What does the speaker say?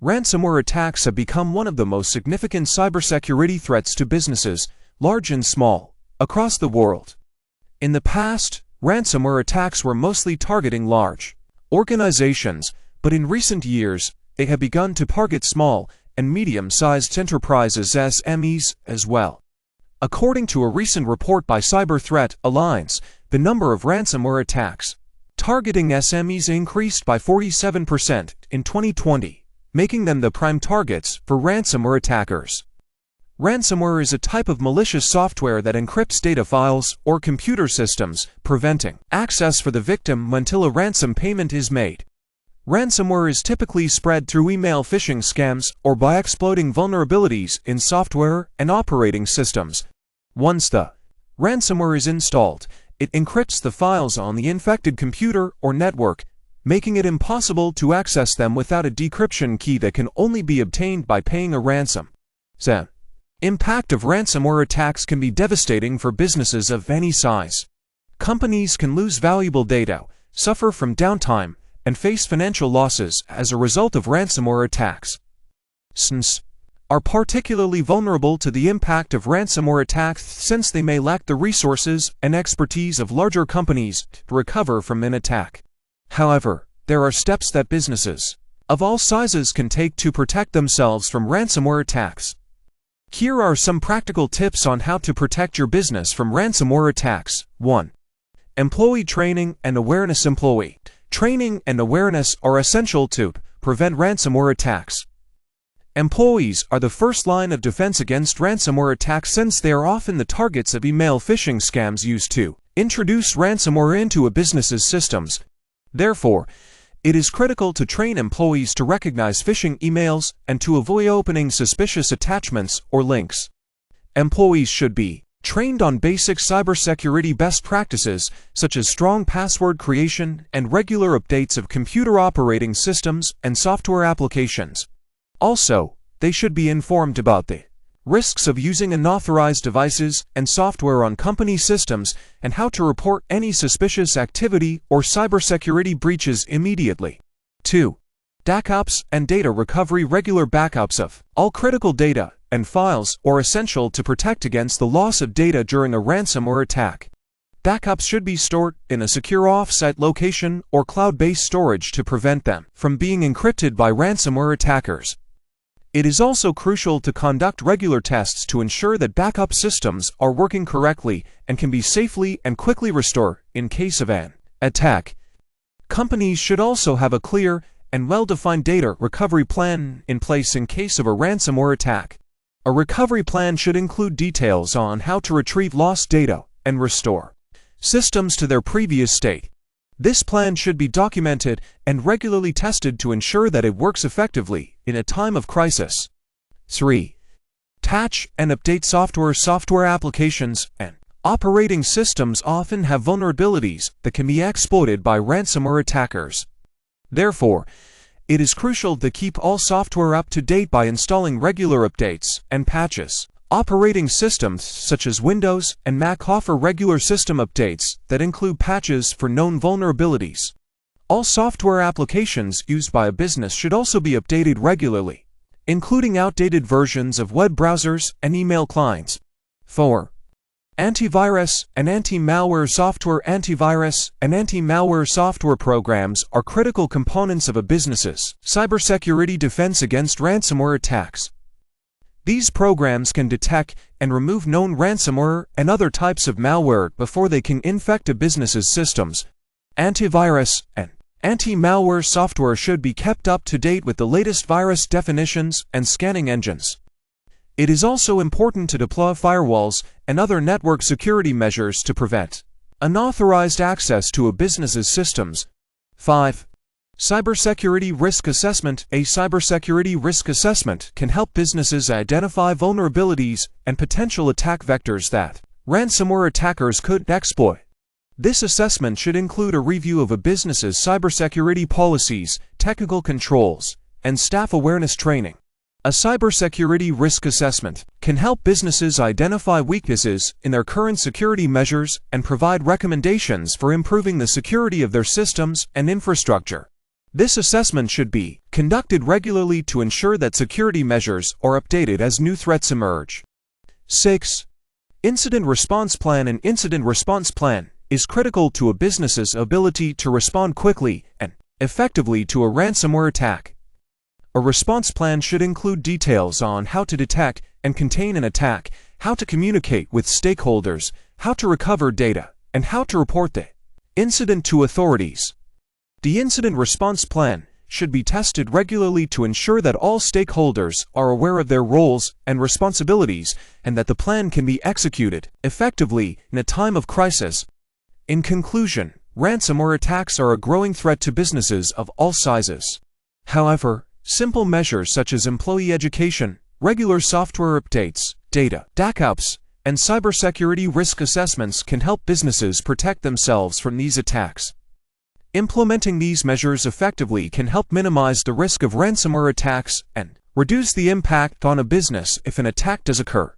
Ransomware attacks have become one of the most significant cybersecurity threats to businesses, large and small, across the world. In the past, ransomware attacks were mostly targeting large organizations, but in recent years, they have begun to target small and medium-sized enterprises (SMEs) as well. According to a recent report by Cyber Threat Alliance, the number of ransomware attacks targeting SMEs increased by 47% in 2020, making them the prime targets for ransomware attackers. Ransomware is a type of malicious software that encrypts data files or computer systems, preventing access for the victim until a ransom payment is made. Ransomware is typically spread through email phishing scams or by exploiting vulnerabilities in software and operating systems. Once the ransomware is installed, it encrypts the files on the infected computer or network, making it impossible to access them without a decryption key that can only be obtained by paying a ransom. The impact of ransomware attacks can be devastating for businesses of any size. Companies can lose valuable data, suffer from downtime, and face financial losses as a result of ransomware attacks. SMEs are particularly vulnerable to the impact of ransomware attacks since they may lack the resources and expertise of larger companies to recover from an attack. However, there are steps that businesses of all sizes can take to protect themselves from ransomware attacks. Here are some practical tips on how to protect your business from ransomware attacks. 1. Employee training and awareness. Employee training and awareness are essential to prevent ransomware attacks. Employees are the first line of defense against ransomware attacks since they are often the targets of email phishing scams used to introduce ransomware into a business's systems. Therefore, it is critical to train employees to recognize phishing emails and to avoid opening suspicious attachments or links. Employees should be trained on basic cybersecurity best practices such as strong password creation and regular updates of computer operating systems and software applications. Also, they should be informed about the risks of using unauthorized devices and software on company systems and how to report any suspicious activity or cybersecurity breaches immediately. 2. Backups and data recovery. Regular backups of all critical data and files are essential to protect against the loss of data during a ransomware attack. Backups should be stored in a secure off-site location or cloud-based storage to prevent them from being encrypted by ransomware attackers. It is also crucial to conduct regular tests to ensure that backup systems are working correctly and can be safely and quickly restored in case of an attack. Companies should also have a clear and well-defined data recovery plan in place in case of a ransomware attack. A recovery plan should include details on how to retrieve lost data and restore systems to their previous state. This plan should be documented and regularly tested to ensure that it works effectively in a time of crisis. 3. Patch and update software. Software applications and operating systems often have vulnerabilities that can be exploited by ransomware attackers. Therefore, it is crucial to keep all software up to date by installing regular updates and patches. Operating systems such as Windows and Mac offer regular system updates that include patches for known vulnerabilities. All software applications used by a business should also be updated regularly, including outdated versions of web browsers and email clients. 4. Antivirus and anti-malware software. Antivirus and anti-malware software programs are critical components of a business's cybersecurity defense against ransomware attacks. These programs can detect and remove known ransomware and other types of malware before they can infect a business's systems. Antivirus and anti-malware software should be kept up to date with the latest virus definitions and scanning engines. It is also important to deploy firewalls and other network security measures to prevent unauthorized access to a business's systems. 5. Cybersecurity risk assessment. A cybersecurity risk assessment can help businesses identify vulnerabilities and potential attack vectors that ransomware attackers could exploit. This assessment should include a review of a business's cybersecurity policies, technical controls, and staff awareness training. A cybersecurity risk assessment can help businesses identify weaknesses in their current security measures and provide recommendations for improving the security of their systems and infrastructure. This assessment should be conducted regularly to ensure that security measures are updated as new threats emerge. 6. Incident response plan. An incident response plan is critical to a business's ability to respond quickly and effectively to a ransomware attack. A response plan should include details on how to detect and contain an attack, how to communicate with stakeholders, how to recover data, and how to report the incident to authorities. The incident response plan should be tested regularly to ensure that all stakeholders are aware of their roles and responsibilities and that the plan can be executed effectively in a time of crisis. In conclusion, ransomware attacks are a growing threat to businesses of all sizes. However, simple measures such as employee education, regular software updates, data backups, and cybersecurity risk assessments can help businesses protect themselves from these attacks. Implementing these measures effectively can help minimize the risk of ransomware attacks and reduce the impact on a business if an attack does occur.